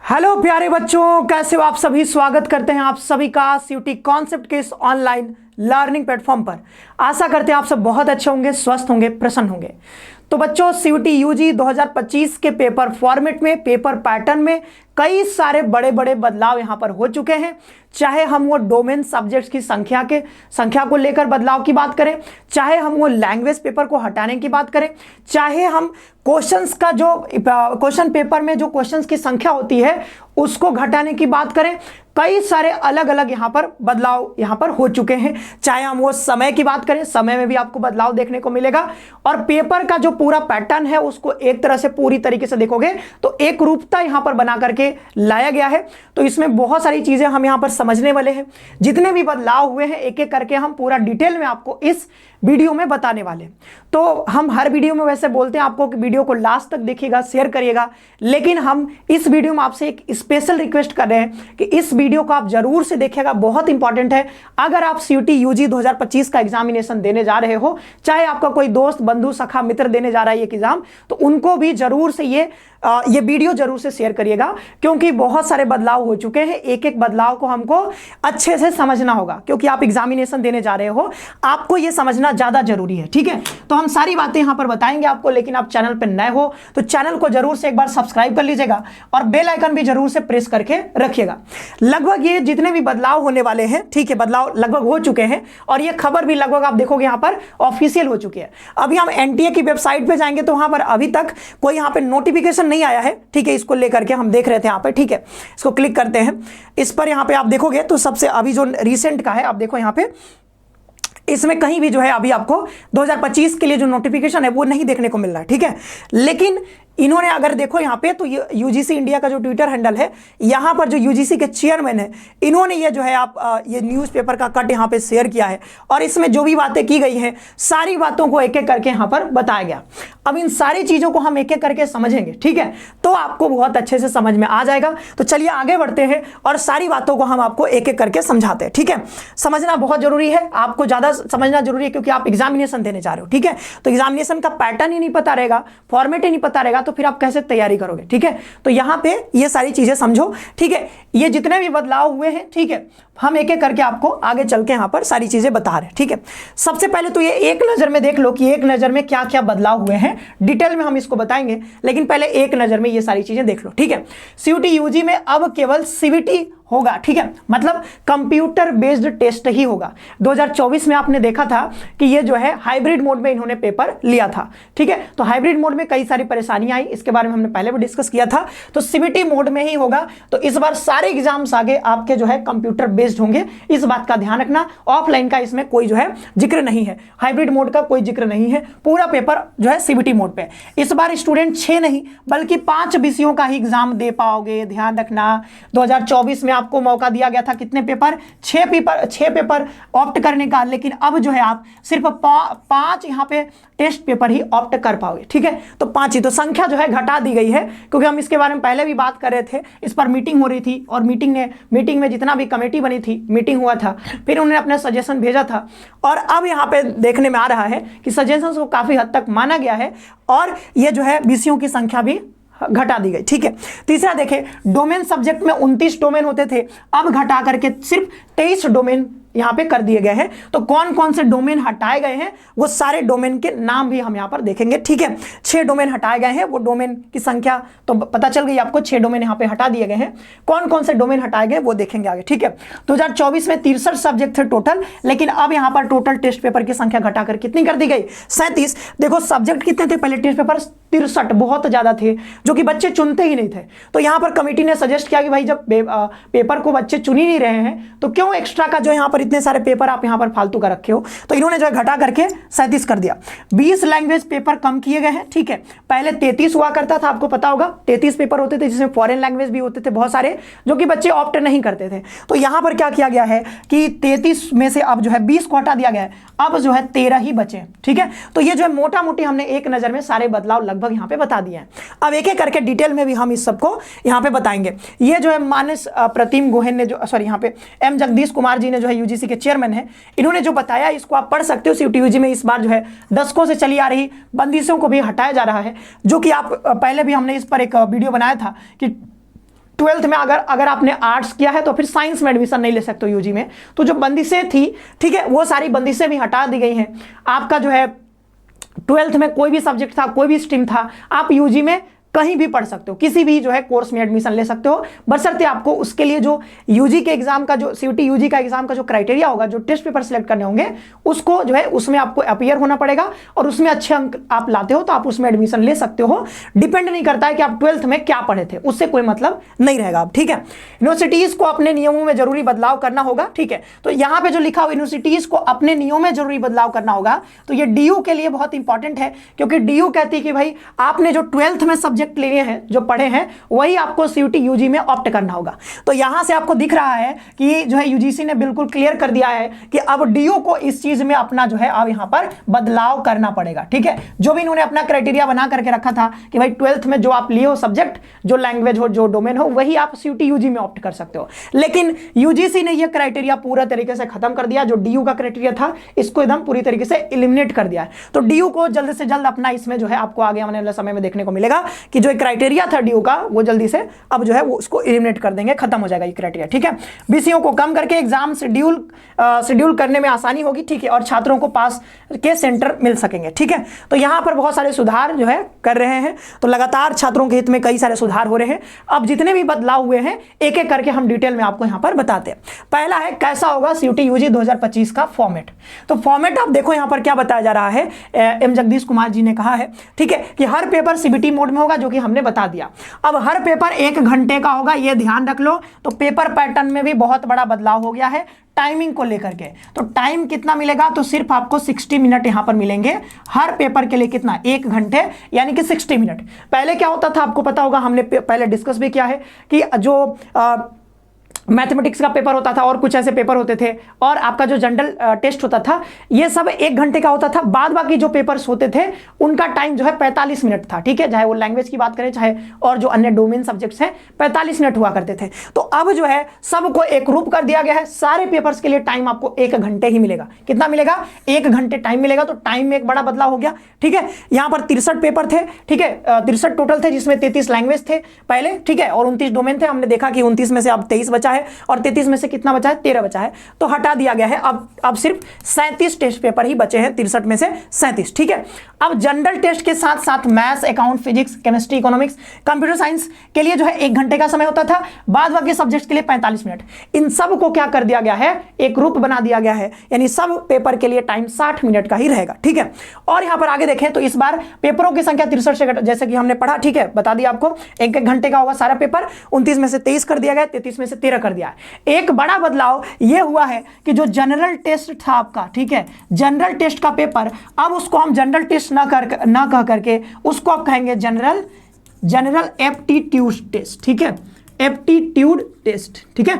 Hello प्यारे बच्चों, कैसे हो आप सभी। स्वागत करते हैं आप सभी का सीयूटी कॉन्सेप्ट के इस ऑनलाइन लर्निंग प्लेटफॉर्म पर। आशा करते हैं आप सब बहुत अच्छे होंगे, स्वस्थ होंगे, प्रसन्न होंगे। तो बच्चों, सीयूटी यूजी 2025 के पेपर फॉर्मेट में, पेपर पैटर्न में कई सारे बड़े बड़े बदलाव यहां पर हो चुके हैं। चाहे हम वो डोमेन सब्जेक्ट्स की संख्या को लेकर बदलाव की बात करें, चाहे हम वो लैंग्वेज पेपर को हटाने की बात करें, चाहे हम क्वेश्चंस का जो क्वेश्चन पेपर में जो क्वेश्चंस की संख्या होती है उसको घटाने की बात करें, कई सारे अलग अलग यहां पर बदलाव यहां पर हो चुके हैं। चाहे हम वो समय की बात करें, समय में भी आपको बदलाव देखने को मिलेगा। और पेपर का जो पूरा पैटर्न है उसको एक तरह से पूरी तरीके से देखोगे तो एक रूपता यहां पर बना करके लाया गया है। तो इसमें बहुत सारी चीजें हम यहां पर समझने वाले हैं। जितने भी बदलाव हुए हैं एक एक करके हम पूरा डिटेल में आपको इस वीडियो में बताने वाले। तो हम हर वीडियो में वैसे बोलते हैं आपको कि वीडियो को लास्ट तक देखिएगा, शेयर करिएगा, लेकिन हम इस वीडियो में आपसे एक स्पेशल रिक्वेस्ट कर रहे हैं कि इस वीडियो को आप जरूर से देखिएगा, बहुत इंपॉर्टेंट है। अगर आप सीयूटी यूजी 2025 का एग्जामिनेशन देने जा रहे हो, चाहे आपका कोई दोस्त, बंधु, सखा, मित्र देने जा रहा है ये एग्जाम, तो उनको भी जरूर से ये वीडियो जरूर से शेयर करिएगा, क्योंकि बहुत सारे बदलाव हो चुके हैं। एक एक बदलाव को हमको अच्छे से समझना होगा, क्योंकि आप एग्जामिनेशन देने जा रहे हो, आपको ये समझना ज्यादा जरूरी है। ठीक है, तो हम सारी बातें यहां पर बताएंगे आपको, लेकिन आप चैनल पर नए हो तो चैनल को जरूर से एक बार सब्सक्राइब कर लीजिएगा और बेल आइकन भी जरूर से प्रेस करके रखिएगा। लगभग ये जितने भी बदलाव होने वाले हैं, ठीक है, बदलाव लगभग हो चुके हैं और ये खबर भी लगभग आप देखोगे यहां पर ऑफिशियल हो चुकी है। अभी हम एनटीए की वेबसाइट पे जाएंगे तो वहां पर अभी तक कोई यहां पे नोटिफिकेशन नहीं आया है। ठीक है, इसको लेकर के हम देख रहे थे यहां पे। ठीक है, इसको क्लिक करते हैं। इस पर यहां पे आप देखोगे तो सबसे अभी जो रिसेंट का है, आप देखो यहां पे इसमें कहीं भी जो है अभी आपको 2025 के लिए जो नोटिफिकेशन है वो नहीं देखने को मिल रहा है। ठीक है, लेकिन इन्होंने अगर देखो यहाँ पे तो यूजीसी इंडिया का जो ट्विटर हैंडल है, यहाँ पर जो यूजीसी के चेयरमैन है, इन्होंने ये जो है आप ये न्यूज़पेपर का कट यहाँ पे शेयर किया है और इसमें जो भी बातें की गई हैं सारी बातों को एक एक करके यहाँ पर बताया गया। अब इन सारी चीज़ों को हम एक एक करके समझेंगे, ठीक है, तो आपको बहुत अच्छे से समझ में आ जाएगा। तो चलिए आगे बढ़ते हैं और सारी बातों को हम आपको एक एक करके समझाते हैं। ठीक है, समझना बहुत जरूरी है, आपको ज़्यादा समझना जरूरी है, क्योंकि आप एग्जामिनेशन देने जा रहे हो। ठीक है, तो एग्जामिनेशन का पैटर्न ही नहीं पता रहेगा, फॉर्मेट ही नहीं पता रहेगा, तो फिर आप कैसे तैयारी करोगे। ठीक है, तो यहां पे ये सारी चीजें समझो। ठीक है, ये जितने भी बदलाव हुए हैं, ठीक है, हम एक एक करके आपको आगे चल के यहां पर सारी चीजें बता रहे हैं। ठीक है, सबसे पहले तो ये एक नजर में देख लो कि एक नजर में क्या क्या बदलाव हुए हैं। डिटेल में हम इसको बताएंगे, लेकिन पहले एक नजर में ये सारी चीजें देख लो। ठीक है, सीयूटी यूजी में अब केवल सीबीटी होगा। ठीक है, मतलब कंप्यूटर बेस्ड टेस्ट ही होगा। 2024 में आपने देखा था कि ये जो है हाइब्रिड मोड में इन्होंने पेपर लिया था। ठीक है, तो हाइब्रिड मोड में कई सारी परेशानियां आई, इसके बारे में हमने पहले भी डिस्कस किया था। तो सीबीटी मोड में ही होगा। तो इस बार सारे एग्जाम्स आगे आपके जो है कंप्यूटर बेस्ड होंगे, इस बात का ध्यान रखना। ऑफलाइन का इसमें कोई जो है जिक्र नहीं है, हाइब्रिड मोड का कोई जिक्र नहीं है, पूरा पेपर जो है सीबीटी मोड पे। इस बार स्टूडेंट 6 नहीं बल्कि 5 विषयों का ही एग्जाम दे पाओगे, ध्यान रखना। 2024 में आपको मौका दिया गया था कितने पेपर, 6 पेपर ऑप्ट करने का, लेकिन अब जो है आप सिर्फ 5 यहाँ पे टेस्ट पेपर ही ऑप्ट कर पाओगे। ठीक है, तो 5 ही, तो संख्या जो है घटा दी गई है, क्योंकि हम इसके बारे में पहले भी बात कर रहे थे। इस पर मीटिंग हो रही थी और मीटिंग में जितना भी कमेटी बनी थी, मीटिंग हुआ था, फिर उन्होंने अपना सजेशन भेजा था और अब यहाँ पे देखने में आ रहा है कि सजेशन को काफी हद तक माना गया है और ये जो है विषयों की संख्या भी घटा दी गई। ठीक है, तीसरा देखें, डोमेन सब्जेक्ट में 29 डोमेन होते थे, अब घटा करके सिर्फ 23 डोमेन यहां पे कर दिए गए हैं। तो कौन कौन से डोमेन हटाए गए हैं वो सारे डोमेन के नाम भी हम यहां पर देखेंगे। ठीक है, 6 डोमेन हटाए गए हैं, वो डोमेन की संख्या तो पता चल गई आपको, 6 डोमेन यहां पे हटा दिए गए हैं। कौन कौन से डोमेन हटाए गए वो देखेंगे आगे। ठीक है, 2024 में 63 सब्जेक्ट थे टोटल, लेकिन अब यहां पर टोटल टेस्ट पेपर की संख्या घटाकर कितनी कर दी गई, 37। देखो सब्जेक्ट कितने थे पहले टेस्ट पेपर, 63, बहुत ज्यादा थे, जो कि बच्चे चुनते ही नहीं थे। तो यहां पर कमेटी ने सजेस्ट किया कि भाई जब पेपर को बच्चे चुन ही नहीं रहे हैं तो क्यों एक्स्ट्रा का जो यहां पर इतने सारे पेपर आप यहां पर फालतू का रखे हो। तो इन्होंने जो है घटा करके 37 कर दिया। 20 लैंग्वेज पेपर कम किए गए हैं। ठीक है, पहले 33 हुआ करता था, आपको पता होगा 33 पेपर होते थे, जिसमें फॉरेन लैंग्वेज भी होते थे बहुत सारे, जो कि बच्चे ऑप्ट नहीं करते थे। तो यहां पर क्या किया गया है कि 33 में से अब जो है 20 को हटा दिया गया है, अब जो है 13 ही बचे। ठीक है, तो ये जो है मोटा मोटी हमने एक नजर में सारे बदलाव लगभग यहां पे बता दिए हैं। अब एक एक करके डिटेल में भी हम इस सबको यहां पे बताएंगे। ये जो है मानस प्रतिम गोहेन ने जो यहाँ पे एम जगदीश कुमार जी ने जो है यूजीसी के चेयरमैन है, इन्होंने जो बताया इसको आप पढ़ सकते हो। सीयूटी यूजी में इस बार जो है दशकों से चली आ रही बंदिशों को भी हटाया जा रहा है, जो कि आप पहले भी हमने इस पर एक वीडियो बनाया था कि ट्वेल्थ में अगर आपने आर्ट्स किया है तो फिर साइंस में एडमिशन नहीं ले सकते हो यूजी में। तो जो बंदिशें थी, ठीक है, वो सारी बंदिशें भी हटा दी गई हैं। आपका जो है ट्वेल्थ में कोई भी सब्जेक्ट था, कोई भी स्ट्रीम था, आप यूजी में कहीं भी पढ़ सकते हो, किसी भी जो है कोर्स में एडमिशन ले सकते हो, बशर्ते आपको उसके लिए जो यूजी के एग्जाम का, जो सीयूटी यूजी का एग्जाम का जो क्राइटेरिया होगा, जो टेस्ट पेपर सिलेक्ट करने होंगे, उसको जो है उसमें आपको अपीयर होना पड़ेगा और उसमें अच्छे अंक आप लाते हो तो आप उसमें एडमिशन ले सकते हो। डिपेंड नहीं करता है कि आप ट्वेल्थ में क्या पढ़े थे, उससे कोई मतलब नहीं रहेगा। ठीक है, यूनिवर्सिटीज को अपने नियमों में जरूरी बदलाव करना होगा। ठीक है, तो यहां पर जो लिखा हुआ यूनिवर्सिटीज को अपने नियमों में जरूरी बदलाव करना होगा, तो ये डीयू के लिए बहुत इंपॉर्टेंट है, क्योंकि डीयू कहती है कि भाई आपने जो ट्वेल्थ में सब्जेक्ट लिए हैं, जो पढ़े हैं, वही आपको सीयूटी यूजी में ऑप्ट करना होगा। तो यहां से आपको दिख रहा है कि जो है यूजीसी ने बिल्कुल क्लियर कर दिया है कि अब डीयू को इस चीज में अपना जो है अब यहां पर बदलाव करना पड़ेगा। ठीक है, जो भी इन्होंने अपना क्राइटेरिया बना करके रखा था कि भाई ट्वेल्थ में जो आप लिए हो सब्जेक्ट, जो लैंग्वेज हो, जो डोमेन हो, वही आप सीयूटी यूजी में ऑप्ट कर सकते हो। लेकिन यूजीसी ने यह क्राइटेरिया पूरा तरीके से खत्म कर दिया। जो डीयू का क्राइटेरिया था, इसको एकदम पूरी तरीके से एलिमिनेट कर दिया है। तो डीयू को जल्द से जल्द अपना इसमें जो है आपको आगे आने वाले समय में देखने को मिलेगा कि जो क्राइटेरिया था डीयू का, वो जल्दी से अब जो है वो उसको एलिमिनेट कर देंगे, खत्म हो जाएगा ये क्राइटेरिया। ठीक है, बीसीओ को कम करके एग्जाम शेड्यूल करने में आसानी होगी। ठीक है, और छात्रों को पास के सेंटर मिल सकेंगे। ठीक है, तो यहां पर बहुत सारे सुधार जो है कर रहे हैं। तो लगातार छात्रों के हित में कई सारे सुधार हो रहे हैं। अब जितने भी बदलाव हुए हैं एक एक करके हम डिटेल में आपको यहां पर बताते हैं। पहला है कैसा होगा सीयूटी यूजी 2025 का फॉर्मेट। तो फॉर्मेट आप देखो यहां पर क्या बताया जा रहा है, एम जगदीश कुमार जी ने कहा है, ठीक है, कि हर पेपर सीबीटी मोड में होगा, जो कि हमने बता दिया। अब हर पेपर 1 घंटे का होगा, ये ध्यान रख लो। तो पेपर पैटर्न में भी बहुत बड़ा बदलाव हो गया है टाइमिंग को लेकर के। तो टाइम कितना मिलेगा, तो सिर्फ आपको 60 मिनट यहां पर मिलेंगे हर पेपर के लिए। कितना, 1 घंटे यानी कि 60 मिनट। पहले क्या होता था आपको पता होगा, हमने पहले डिस्कस भी किया है कि जो मैथमेटिक्स का पेपर होता था और कुछ ऐसे पेपर होते थे, और आपका जो जनरल टेस्ट होता था, ये सब 1 घंटे का होता था। बाद बाकी जो पेपर्स होते थे उनका टाइम जो है 45 मिनट था। ठीक है, चाहे वो लैंग्वेज की बात करें, चाहे और जो अन्य डोमेन सब्जेक्ट्स हैं, 45 मिनट हुआ करते थे। तो अब जो है सबको एक रूप कर दिया गया है, सारे पेपर्स के लिए टाइम आपको 1 घंटे ही मिलेगा। कितना मिलेगा, 1 घंटे टाइम मिलेगा। तो टाइम में एक बड़ा बदलाव हो गया। ठीक है, यहां पर 63 पेपर थे। ठीक है, 63 टोटल थे, जिसमें 33 लैंग्वेज थे पहले। ठीक है, और 29 डोमेन थे। हमने देखा कि 29 में से अब 23 बचा है और 33 में से कितना बचा है, 13 बचा है, तो हटा दिया गया है। अब सिर्फ 37 टेस्ट पेपर ही बचे हैं, 63 में से 37। ठीक है, अब जनरल टेस्ट के साथ साथ maths, account, physics, chemistry, economics, computer science के लिए जो है 1 घंटे का समय होता था, बाद बाकी सब्जेक्ट्स के लिए 45 मिनट। इन सब को क्या कर दिया गया है, एक ग्रुप बना दिया गया है, यानी सब पेपर के लिए टाइम 60 मिनट का ही रहेगा। ठीक है, और यहां पर आगे देखें तो इस बार पेपरों की संख्या 63 से, जैसे कि हमने पढ़ा, ठीक है, बता दिया आपको, 1 घंटे का होगा सारा पेपर। 29 में से 23 कर दिया गया, 33 में से 13 कर दिया है। एक बड़ा बदलाव यह हुआ है कि जो जनरल टेस्ट था आपका, ठीक है, जनरल टेस्ट का पेपर, अब उसको हम जनरल टेस्ट ना कह करके उसको आप कहेंगे जनरल एप्टीट्यूड टेस्ट। ठीक है, एप्टीट्यूड टेस्ट। ठीक है,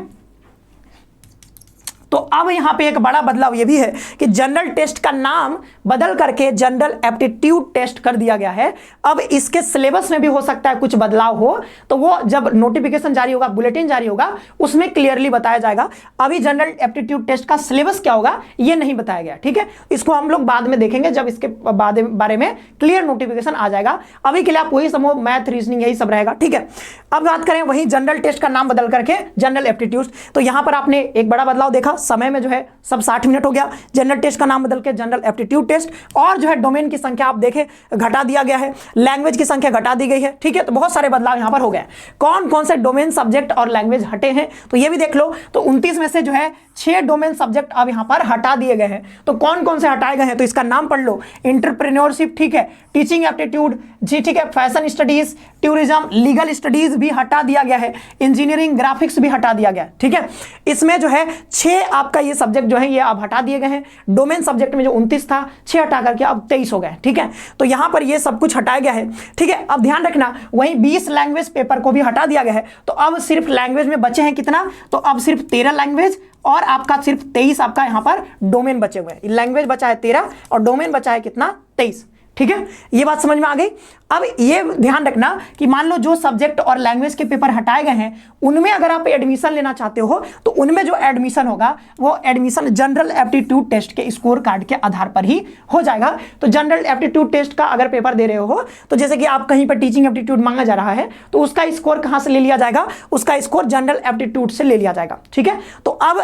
तो अब यहां पे एक बड़ा बदलाव यह भी है कि जनरल टेस्ट का नाम बदल करके जनरल एप्टीट्यूड टेस्ट कर दिया गया है। अब इसके सिलेबस में भी हो सकता है कुछ बदलाव हो, तो वो जब नोटिफिकेशन जारी होगा, बुलेटिन जारी होगा, उसमें क्लियरली बताया जाएगा। अभी जनरल एप्टीट्यूड टेस्ट का सिलेबस क्या होगा ये नहीं बताया गया। ठीक है, इसको हम लोग बाद में देखेंगे, जब इसके बारे में क्लियर नोटिफिकेशन आ जाएगा। अभी के लिए आप वही समझो, मैथ, रीजनिंग, यही सब रहेगा। ठीक है, अब बात करें वही जनरल टेस्ट का नाम बदल करके जनरल एप्टीट्यूड। तो यहां पर आपने एक बड़ा बदलाव देखा, समय में जो है सब 60 मिनट हो गया। जनरल टेस्ट का नाम बदल के जनरल एप्टीट्यूड टेस्ट, और जो है डोमेन की संख्या आप देखें घटा दिया गया है, लैंग्वेज की संख्या घटा दी गई है। ठीक है, तो बहुत सारे बदलाव यहां पर हो गए। कौन कौन से डोमेन सब्जेक्ट और लैंग्वेज हटे हैं तो ये भी देख लो। तो 29 में से जो है 6 डोमेन सब्जेक्ट अब यहां पर हटा दिए गए हैं। तो कौन कौन से हटाए गए हैं तो इसका नाम पढ़ लो, एंटरप्रेन्योरशिप, ठीक है, टीचिंग एप्टीट्यूड जी, ठीक है, fashion studies, tourism, legal studies भी हटा दिया गया है, इंजीनियरिंग, ग्राफिक्स भी हटा दिया गया है। ठीक है, इसमें जो है 6 आपका ये सब्जेक्ट जो है ये अब हटा दिए गए हैं। डोमेन सब्जेक्ट में जो 29 था, 6 हटा करके अब 23 हो गए। ठीक है, तो यहां पर ये सब कुछ हटाया गया है। ठीक है, अब ध्यान रखना, वहीं 20 लैंग्वेज पेपर को भी हटा दिया गया है। तो अब सिर्फ लैंग्वेज में बचे हैं कितना, तो अब सिर्फ 13 लैंग्वेज और आपका सिर्फ 23 आपका यहां पर डोमेन बचे हुए हैं। लैंग्वेज बचा है 13 और डोमेन बचा है कितना, 23। ठीक है, ये बात समझ में आ गई। अब ये ध्यान रखना कि मान लो जो सब्जेक्ट और लैंग्वेज के पेपर हटाए गए हैं उनमें अगर आप एडमिशन लेना चाहते हो तो उनमें जो एडमिशन होगा वो एडमिशन जनरल एप्टीट्यूड टेस्ट के स्कोर कार्ड के आधार पर ही हो जाएगा। तो जनरल एप्टीट्यूड टेस्ट का अगर पेपर दे रहे हो तो जैसे कि आप कहीं पर टीचिंग एप्टीट्यूड मांगा जा रहा है तो उसका स्कोर कहां से ले लिया जाएगा, उसका स्कोर जनरल एप्टीट्यूड से ले लिया जाएगा। ठीक है, तो अब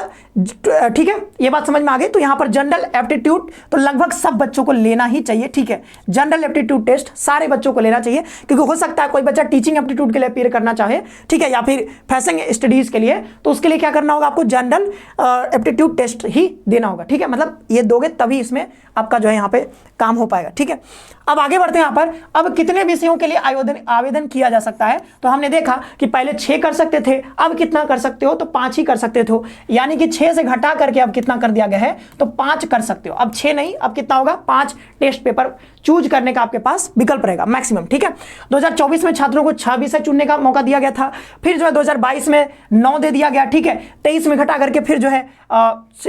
ठीक है, ये बात समझ में आ गई। तो यहां पर जनरल एप्टीट्यूड तो लगभग सब बच्चों को लेना ही चाहिए। ठीक है, जनरल एप्टीट्यूड टेस्ट सारे बच्चों को लेना चाहिए, क्योंकि हो सकता है कोई बच्चा टीचिंग एप्टीट्यूड के लिए अपियर करना चाहे, ठीक है, या फिर फैशन स्टडीज के लिए, तो उसके लिए क्या करना होगा, आपको जनरल एप्टीट्यूड टेस्ट ही देना होगा। ठीक है, मतलब ये दोगे तभी इसमें आपका जो है यहाँ पे काम हो पाएगा। ठीक है, अब आगे बढ़ते हैं। यहाँ पर अब कितने विषयों के लिए आवेदन किया जा सकता है, तो हमने देखा कि पहले 6 कर सकते थे, अब कितना कर सकते हो, तो 5 ही कर सकते थे, यानी कि 6 से घटा करके अब कितना कर दिया गया है, तो 5 कर सकते हो। अब 6 नहीं, अब कितना होगा, 5 टेस्ट पेपर चूज करने का आपके पास विकल्प रहेगा मैक्सिमम। ठीक है, 2024 में छात्रों को 6 विषय चुनने का मौका दिया गया था, फिर जो है 2022 में 9 दे दिया गया। ठीक है, 23 में घटा करके फिर जो है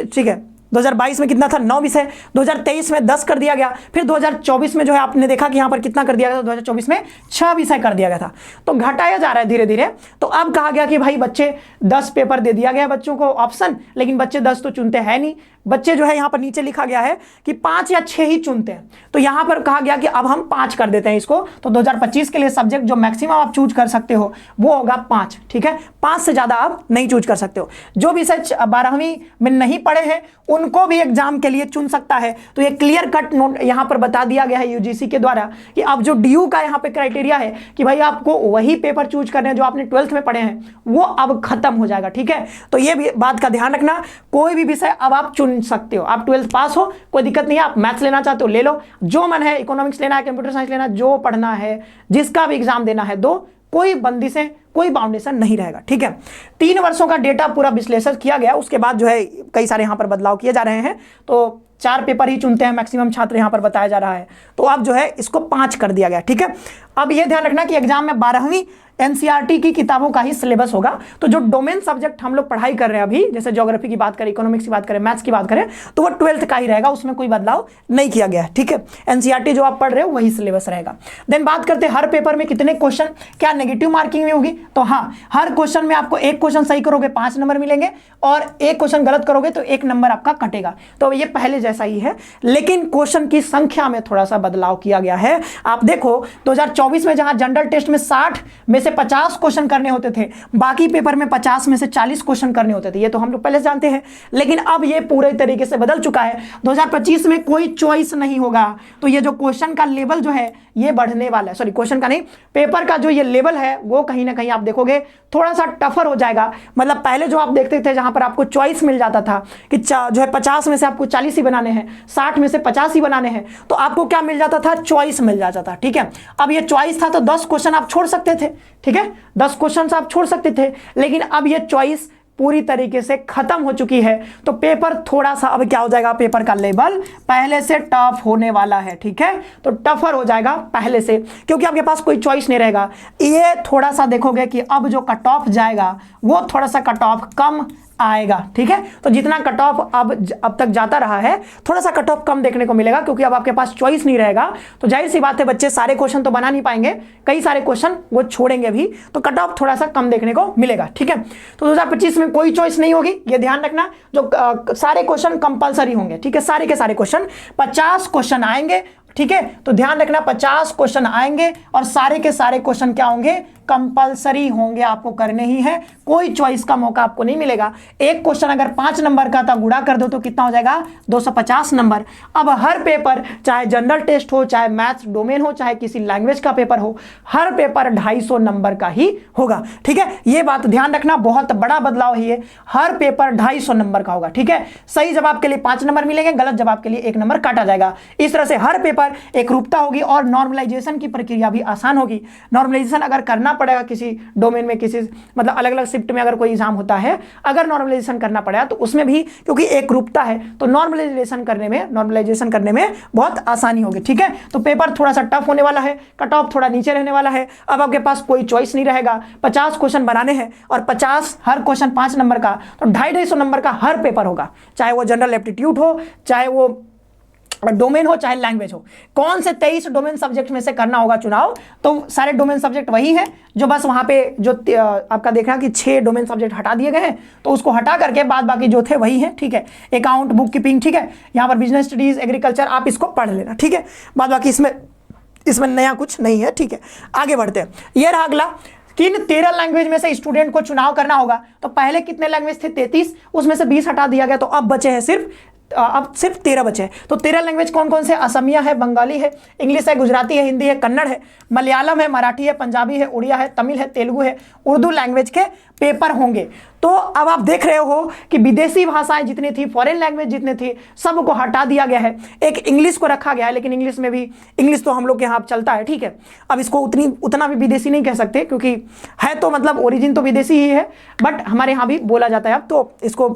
ठीक है 2022 में कितना था, 9 विषय, 2023 में 10 कर दिया गया, फिर 2024 में जो है आपने देखा कि यहां पर कितना कर दिया गया था, 2024 में 6 विषय कर दिया गया था। तो घटाया जा रहा है धीरे धीरे। तो अब कहा गया कि भाई बच्चे 10 पेपर दे दिया गया बच्चों को ऑप्शन, लेकिन बच्चे 10 तो चुनते हैं नहीं, बच्चे जो है यहां पर नीचे लिखा गया है कि 5 या 6 ही चुनते हैं। तो यहां पर कहा गया कि अब हम 5 कर देते हैं इसको। तो 2025 के लिए सब्जेक्ट जो मैक्सिमम आप चूज कर सकते हो वो होगा 5। ठीक है, 5 से ज्यादा आप नहीं चूज कर सकते हो। जो विषय 12वीं में नहीं पढ़े हैं उनको भी एग्जाम के लिए चुन सकता है। तो ये क्लियर कट नोट यहां पर बता दिया गया है यूजीसी के द्वारा कि अब जो डीयू का यहां पे क्राइटेरिया है कि भाई आपको वही पेपर चूज करने हैं जो आपने 12th में पढ़े हैं, वो अब खत्म हो जाएगा। ठीक है, तो ये भी बात का ध्यान रखना, कोई भी विषय अब आप चुन सकते हो। आप 12th पास हो, कोई दिक्कत नहीं है, आप मैथ्स लेना चाहते हो ले लो, जो मन है, इकोनॉमिक्स लेना है, कंप्यूटर साइंस लेना है, जो पढ़ना है, जिसका भी एग्जाम देना है दो, कोई बंदिशें, कोई बाउंडेशन नहीं रहेगा। ठीक है, 3 वर्षों का डेटा पूरा विश्लेषण किया गया, उसके बाद जो है कई सारे यहां पर बदलाव किए जा रहे हैं। तो 4 पेपर ही चुनते हैं मैक्सिमम छात्र, यहां पर बताया जा रहा है। तो अब जो है इसको 5 कर दिया गया। ठीक है, अब यह ध्यान रखना कि एग्जाम में 12वीं एनसीईआरटी की किताबों का ही सिलेबस होगा। तो जो डोमेन सब्जेक्ट हम लोग पढ़ाई कर रहे हैं अभी, जैसे ज्योग्राफी की बात करें, इकोनॉमिक्स की बात करें, मैथ्स की बात करें, तो वो 12th का ही रहेगा, उसमें कोई बदलाव नहीं किया गया है। ठीक है, एनसीईआरटी जो आप पढ़ रहे हो वही सिलेबस रहेगा। देन बात करते हैं हर पेपर में कितने क्वेश्चन, क्या नेगेटिव मार्किंग में होगी, तो हाँ, हर क्वेश्चन में आपको 1 क्वेश्चन सही करोगे 5 नंबर मिलेंगे, और 1 क्वेश्चन गलत करोगे तो 1 नंबर आपका कटेगा। तो ये पहले जैसा ही है, लेकिन क्वेश्चन की संख्या में थोड़ा सा बदलाव किया गया है। आप देखो 2024 में जहां जनरल टेस्ट में 60 में से 50 क्वेश्चन करने होते थे, बाकी पेपर में 50 में से 40 क्वेश्चन करने होते थे, ये तो हम लोग पहले से जानते हैं। लेकिन अब ये पूरे तरीके से बदल चुका है। 2025 में कोई चॉइस नहीं होगा, तो ये जो क्वेश्चन का लेवल जो है ये बढ़ने वाला है, सॉरी क्वेश्चन का नहीं, पेपर का जो ये लेवल है वो कहीं ना कहीं आप देखोगे थोड़ा सा टफर हो जाएगा। मतलब पहले जो आप देखते थे जहां पर आपको चॉइस मिल जाता था कि जो है 50 में से आपको 40 ही बनाने हैं, 60 में से 50 ही बनाने हैं, तो आपको क्या मिल जाता था, चॉइस मिल जाता था। ठीक है, अब ये चॉइस था तो 10 क्वेश्चन आप छोड़ सकते थे। ठीक है, 10 क्वेश्चन आप छोड़ सकते थे, लेकिन अब ये चॉइस पूरी तरीके से खत्म हो चुकी है। तो पेपर थोड़ा सा अब क्या हो जाएगा, पेपर का लेवल पहले से टफ होने वाला है। ठीक है, तो टफर हो जाएगा पहले से, क्योंकि आपके पास कोई चॉइस नहीं रहेगा। ये थोड़ा सा देखोगे कि अब जो कट ऑफ जाएगा वो थोड़ा सा कट ऑफ कम आएगा। ठीक है, तो जितना कट ऑफ अब तक जाता रहा है, थोड़ा सा कट ऑफ कम देखने को मिलेगा, क्योंकि अब आपके पास चॉइस नहीं रहेगा। तो जाहिर सी बात है बच्चे सारे क्वेश्चन तो बना नहीं पाएंगे, कई सारे क्वेश्चन वो छोड़ेंगे भी, तो कट ऑफ थोड़ा सा कम देखने को मिलेगा। ठीक है, तो 2025 में कोई चॉइस नहीं होगी, ये ध्यान रखना। जो सारे क्वेश्चन कंपलसरी होंगे। ठीक है, सारे के सारे क्वेश्चन 50 क्वेश्चन आएंगे। ठीक है, तो ध्यान रखना 50 क्वेश्चन आएंगे और सारे के सारे क्वेश्चन क्या होंगे, कंपलसरी होंगे, आपको करने ही है, कोई चॉइस का मौका आपको नहीं मिलेगा। एक क्वेश्चन अगर 5 नंबर का था, गुणा कर दो तो कितना हो जाएगा, 250 नंबर। अब हर पेपर, चाहे जनरल टेस्ट हो, चाहे मैथ्स डोमेन हो, चाहे किसी लैंग्वेज का पेपर हो, हर पेपर 250 नंबर का ही होगा। ठीक है, ये बात ध्यान रखना, बहुत बड़ा बदलाव है ये, हर पेपर 250 नंबर का होगा। ठीक है, सही जवाब के लिए 5 नंबर मिलेंगे, गलत जवाब के लिए 1 नंबर काटा जाएगा। इस तरह से हर पेपर एक रूपता होगी और नॉर्मलाइजेशन की प्रक्रिया भी आसान होगी। नॉर्मलाइजेशन अगर करना पड़ेगा किसी डोमेन में, किसी मतलब अलग अलग शिफ्ट में अगर कोई एग्जाम होता है, अगर नॉर्मलाइजेशन करना पड़ेगा तो उसमें भी, क्योंकि एक रूपता है, तो नॉर्मलाइजेशन करने में बहुत आसानी होगी। ठीक है, तो पेपर थोड़ा सा टफ होने वाला है, कट ऑफ थोड़ा नीचे रहने वाला है। अब आपके पास कोई चॉइस नहीं रहेगा, 50 क्वेश्चन बनाने हैं और 50 हर क्वेश्चन 5 नंबर का, तो 250 नंबर का हर पेपर होगा, चाहे वो जनरल एप्टीट्यूड हो, चाहे वो डोमेन हो चाहे लैंग्वेज हो, कौन से 23 डोमेन सब्जेक्ट में से करना होगा चुनाव, तो सारे डोमेन सब्जेक्ट वही है जो बस वहां पे जो आपका देखना कि 6 डोमेन सब्जेक्ट हटा दिए गए हैं, तो उसको हटा करके बाद बाकी जो थे वही है, ठीक है। अकाउंट, बुक कीपिंग, ठीक है, यहाँ पर बिजनेस स्टडीज, एग्रीकल्चर, आप इसको पढ़ लेना, ठीक है। बाद बाकी इसमें नया कुछ नहीं है, ठीक है। आगे बढ़ते हैं। ये रहा अगला, किन 13 लैंग्वेज में से स्टूडेंट को चुनाव करना होगा। तो पहले कितने लैंग्वेज थे? 33, उसमें से 20 हटा दिया गया, तो अब बचे हैं सिर्फ 13 बचे हैं। तो 13 लैंग्वेज कौन कौन से? असमिया है, बंगाली है, इंग्लिश है, गुजराती है, हिंदी है, कन्नड़ है, मलयालम है, मराठी है, पंजाबी है, उड़िया है, तमिल है, तेलुगु है, उर्दू लैंग्वेज के पेपर होंगे। तो अब आप देख रहे हो कि विदेशी भाषाएं जितनी थी, फॉरेन लैंग्वेज जितने थी, सबको हटा दिया गया है। एक इंग्लिश को रखा गया है, लेकिन इंग्लिश में भी, इंग्लिश तो हम लोग के यहाँ चलता है, ठीक है। अब इसको उतना भी विदेशी नहीं कह सकते, क्योंकि है तो मतलब ओरिजिन तो विदेशी ही है, बट हमारे यहाँ भी बोला जाता है। अब तो इसको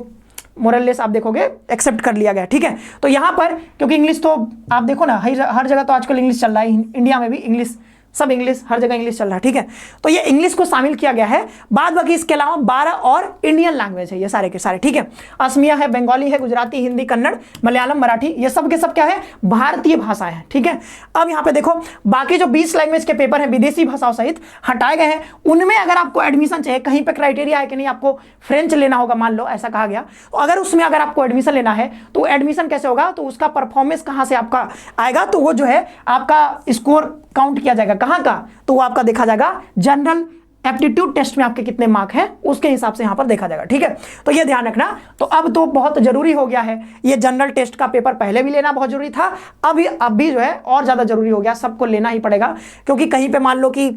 मोरलेस आप देखोगे एक्सेप्ट कर लिया गया, ठीक है। तो यहाँ पर क्योंकि इंग्लिश तो आप देखो ना, हर जगह तो आजकल इंग्लिश चल रहा है, इंडिया में भी इंग्लिश, सब इंग्लिश, हर जगह इंग्लिश चल रहा है, ठीक है। तो ये इंग्लिश को शामिल किया गया है। बाद बाकी इसके अलावा 12 और इंडियन लैंग्वेज है, ये सारे के सारे, ठीक है। असमिया है, बंगाली है, गुजराती, हिंदी, कन्नड़, मलयालम, मराठी, ये सब के सब क्या है? भारतीय भाषाएं हैं, ठीक है। अब यहाँ पे देखो, बाकी जो 20 लैंग्वेज के पेपर हैं विदेशी भाषाओं सहित हटाए गए हैं, उनमें अगर आपको एडमिशन चाहिए, कहीं पे क्राइटेरिया है कि नहीं आपको फ्रेंच लेना होगा, मान लो ऐसा कहा गया, तो अगर उसमें अगर आपको एडमिशन लेना है तो एडमिशन कैसे होगा? तो उसका परफॉर्मेंस कहाँ से आपका आएगा? तो वो जो है आपका स्कोर काउंट किया जाएगा, कहाँ का? तो वो आपका देखा जाएगा जनरल एप्टीट्यूड टेस्ट में आपके कितने मार्क हैं, उसके हिसाब से यहां पर देखा जाएगा, ठीक है। तो ये ध्यान रखना। तो अब तो बहुत जरूरी हो गया है, ये जनरल टेस्ट का पेपर पहले भी लेना बहुत जरूरी था, अब भी जो है और ज्यादा जरूरी हो गया, सबको लेना ही पड़ेगा। क्योंकि कहीं पे मान लो कि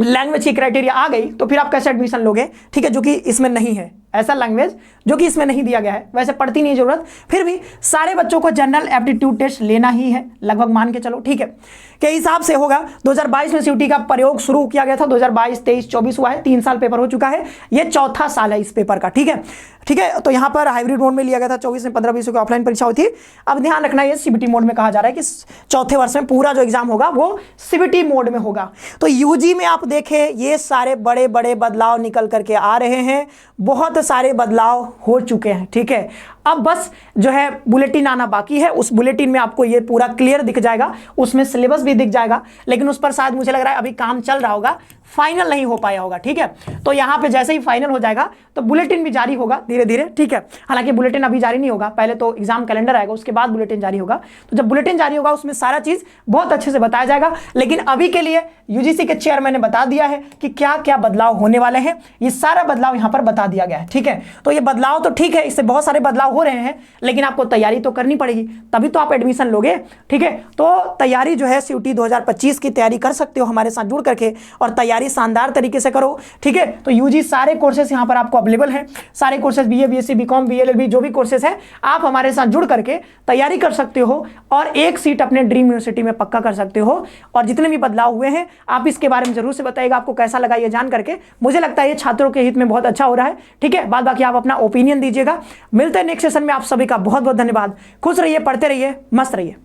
लैंग्वेज की क्राइटेरिया आ गई, तो फिर आप कैसे एडमिशन लोगे, ठीक है, जो कि इसमें नहीं है, ऐसा लैंग्वेज जो कि इसमें नहीं दिया गया है। वैसे पढ़ती नहीं जरूरत, फिर भी सारे बच्चों को जनरल एप्टीट्यूड टेस्ट लेना ही है, लगभग मान के चलो, ठीक है, के हिसाब से होगा। 2022 में सीयूटी का प्रयोग शुरू किया गया था, 2022, 23, 24 हुआ है, 3 साल पेपर हो चुका है, ये चौथा साल है इस पेपर का, ठीक है, ठीक है। तो यहाँ पर हाइब्रिड मोड में लिया गया था, 24 में 15-20 की ऑफलाइन परीक्षा हुई थी। अब ध्यान रखना, ये सीबीटी मोड में कहा जा रहा है कि चौथे वर्ष में पूरा जो एग्जाम होगा वो सीबीटी मोड में होगा। तो यूजी में आप देखें, ये सारे बड़े बड़े बदलाव निकल करके आ रहे हैं, बहुत सारे बदलाव हो चुके हैं, ठीक है। अब बस जो है बुलेटिन आना बाकी है, उस बुलेटिन में आपको ये पूरा क्लियर दिख जाएगा, उसमें सिलेबस भी दिख जाएगा, लेकिन उस पर शायद मुझे लग रहा है अभी काम चल रहा होगा, फाइनल नहीं हो पाया होगा, ठीक है। तो यहाँ पे जैसे ही फाइनल हो जाएगा तो बुलेटिन भी जारी होगा धीरे धीरे, ठीक है। हालांकि बुलेटिन अभी जारी नहीं होगा, पहले तो एग्जाम कैलेंडर आएगा, उसके बाद बुलेटिन जारी होगा। तो जब बुलेटिन जारी होगा उसमें सारा चीज बहुत अच्छे से बताया जाएगा। लेकिन अभी के लिए यूजीसी के चेयरमैन ने बता दिया है कि क्या क्या बदलाव होने वाले हैं, ये सारा बदलाव यहाँ पर बता दिया गया है, ठीक है। तो ये बदलाव तो ठीक है, इससे बहुत सारे बदलाव हो रहे हैं, लेकिन आपको तैयारी तो करनी पड़ेगी, तभी तो आप एडमिशन लोगे, ठीक है। तो तैयारी जो है सीयूटी 2025 की तैयारी कर सकते हो हमारे साथ जुड़ करके, और तैयारी शानदार तरीके से करो, ठीक है। तो यूजी सारे कोर्सेज यहाँ पर आपको अवेलेबल हैं, सारे courses BA, BSc, BCom, BLLB, जो भी कोर्सेज हैं आप हमारे साथ जुड़ करके तैयारी कर सकते हो, और एक सीट अपने ड्रीम यूनिवर्सिटी में पक्का कर सकते हो। और जितने भी बदलाव हुए हैं आप इसके बारे में जरूर से बताइएगा, आपको कैसा लगा ये जान करके। मुझे लगता है ये छात्रों के हित में बहुत अच्छा हो रहा है, ठीक है। बाद बाकी आप अपना ओपिनियन दीजिएगा। मिलते हैं नेक्स्ट सेशन में, आप सभी का बहुत बहुत धन्यवाद। खुश रहिए, पढ़ते रहिए, मस्त रहिए।